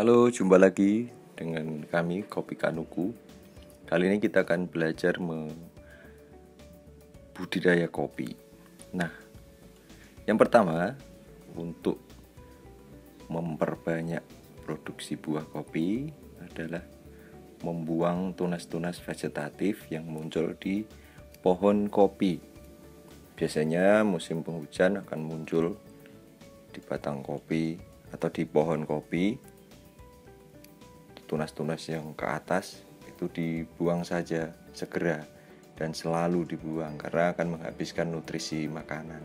Halo, jumpa lagi dengan kami Kopi Kanuku. Kali ini kita akan belajar budidaya kopi. Nah, yang pertama, untuk memperbanyak produksi buah kopi adalah membuang tunas-tunas vegetatif yang muncul di pohon kopi. Biasanya musim penghujan akan muncul di batang kopi atau di pohon kopi. Tunas-tunas yang ke atas itu dibuang saja segera dan selalu dibuang karena akan menghabiskan nutrisi makanan.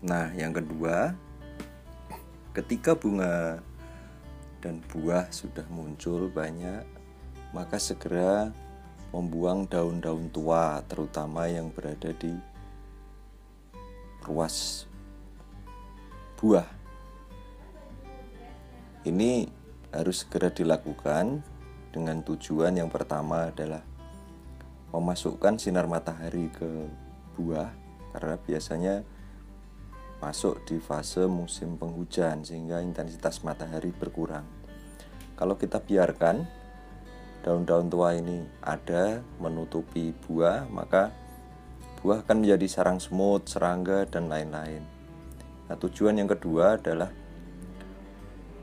Nah, yang kedua, ketika bunga dan buah sudah muncul banyak, maka segera membuang daun-daun tua, terutama yang berada di ruas buah. Ini harus segera dilakukan dengan tujuan yang pertama adalah memasukkan sinar matahari ke buah, karena biasanya masuk di fase musim penghujan sehingga intensitas matahari berkurang. Kalau kita biarkan daun-daun tua ini ada menutupi buah, maka buah akan menjadi sarang semut, serangga, dan lain-lain. Nah, tujuan yang kedua adalah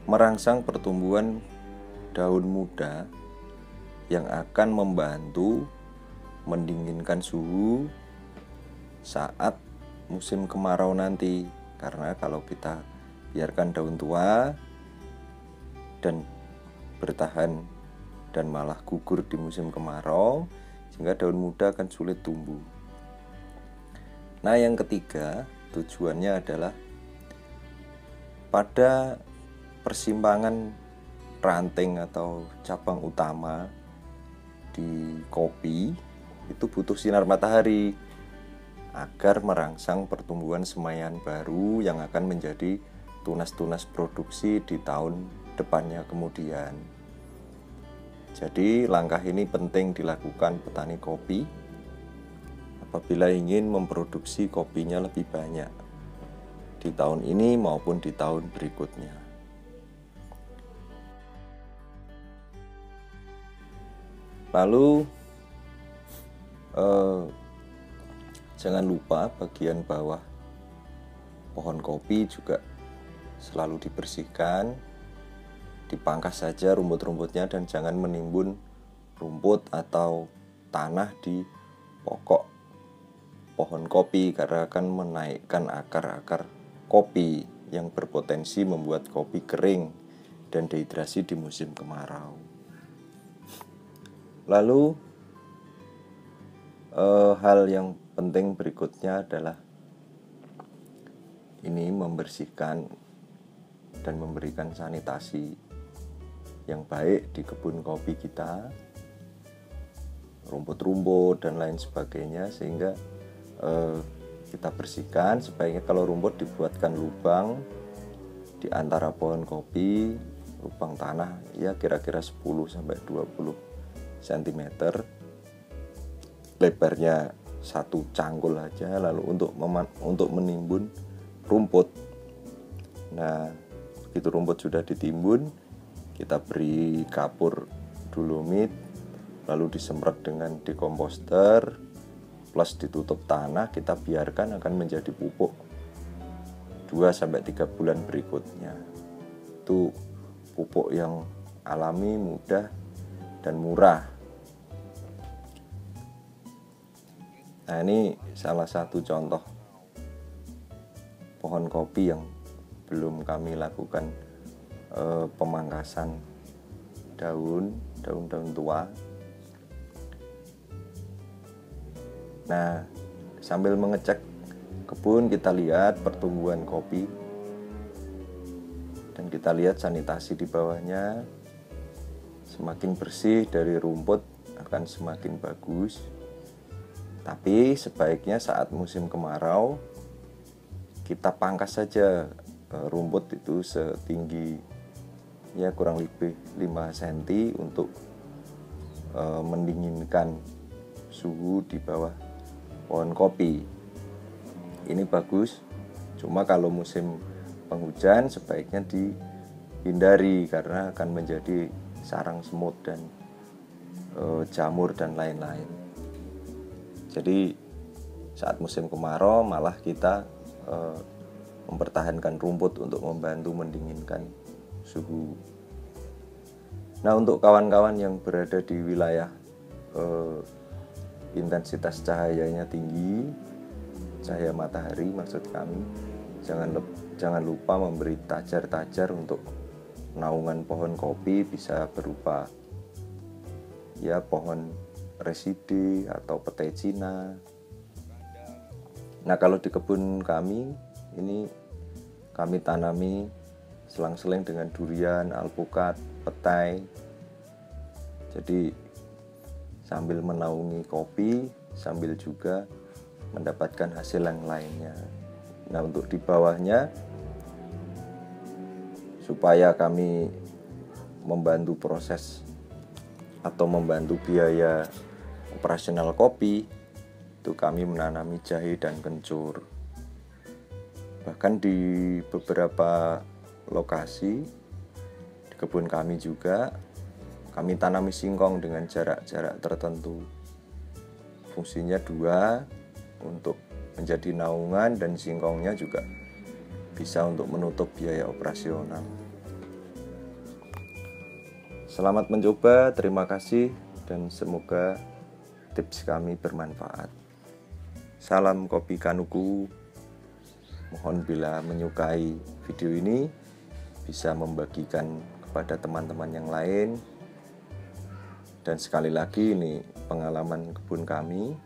merangsang pertumbuhan daun muda yang akan membantu mendinginkan suhu saat musim kemarau nanti. Karena kalau kita biarkan daun tua dan bertahan dan malah gugur di musim kemarau, sehingga daun muda akan sulit tumbuh. Nah, yang ketiga, tujuannya adalah pada persimpangan ranting atau cabang utama di kopi itu butuh sinar matahari agar merangsang pertumbuhan semaian baru yang akan menjadi tunas-tunas produksi di tahun depannya kemudian. Jadi langkah ini penting dilakukan petani kopi apabila ingin memproduksi kopinya lebih banyak di tahun ini maupun di tahun berikutnya. Lalu jangan lupa bagian bawah pohon kopi juga selalu dibersihkan, dipangkas saja rumput-rumputnya dan jangan menimbun rumput atau tanah di pokok pohon kopi karena akan menaikkan akar-akar kopi yang berpotensi membuat kopi kering dan dehidrasi di musim kemarau. Lalu hal yang penting berikutnya adalah ini membersihkan dan memberikan sanitasi yang baik di kebun kopi kita, rumput-rumput dan lain sebagainya, sehingga kita bersihkan. Sebaiknya kalau rumput dibuatkan lubang di antara pohon kopi, lubang tanah ya kira-kira 10-20 cm, lebarnya 1 cangkul aja, lalu untuk menimbun rumput. Nah, begitu rumput sudah ditimbun, kita beri kapur dolomit, lalu disemprot dengan dekomposter plus ditutup tanah, kita biarkan akan menjadi pupuk 2-3 bulan berikutnya. Itu pupuk yang alami, mudah, dan murah. Nah, ini salah satu contoh pohon kopi yang belum kami lakukan pemangkasan daun-daun tua. Nah, sambil mengecek kebun, kita lihat pertumbuhan kopi dan kita lihat sanitasi di bawahnya. Semakin bersih dari rumput akan semakin bagus. Tapi sebaiknya saat musim kemarau kita pangkas saja rumput itu setinggi ya kurang lebih 5 cm untuk mendinginkan suhu di bawah pohon kopi. Ini bagus Cuma kalau musim penghujan sebaiknya dihindari karena akan menjadi sarang semut dan jamur dan lain-lain. Jadi saat musim kemarau malah kita mempertahankan rumput untuk membantu mendinginkan suhu. Nah, untuk kawan-kawan yang berada di wilayah intensitas cahayanya tinggi, cahaya matahari maksud kami, jangan lupa memberi tajar-tajar untuk naungan pohon kopi, bisa berupa ya pohon residi atau petai Cina. Nah, kalau di kebun kami ini kami tanami selang-seling dengan durian, alpukat, petai. Jadi sambil menaungi kopi, sambil juga mendapatkan hasil yang lainnya. Nah, untuk di bawahnya supaya kami membantu proses atau membantu biaya operasional kopi, itu kami menanami jahe dan kencur. Bahkan di beberapa lokasi di kebun kami juga kami tanami singkong dengan jarak-jarak tertentu. Fungsinya dua, untuk menjadi naungan, dan singkongnya juga bisa untuk menutup biaya operasional. Selamat mencoba, terima kasih, dan semoga tips kami bermanfaat. Salam kopi Kanuku. Mohon bila menyukai video ini bisa membagikan kepada teman-teman yang lain. Dan sekali lagi ini pengalaman kebun kami.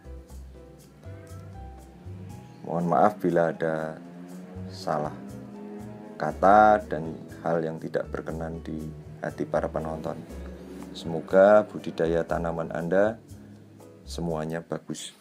Mohon maaf bila ada salah kata dan hal yang tidak berkenan di hati para penonton. Semoga budidaya tanaman Anda semuanya bagus.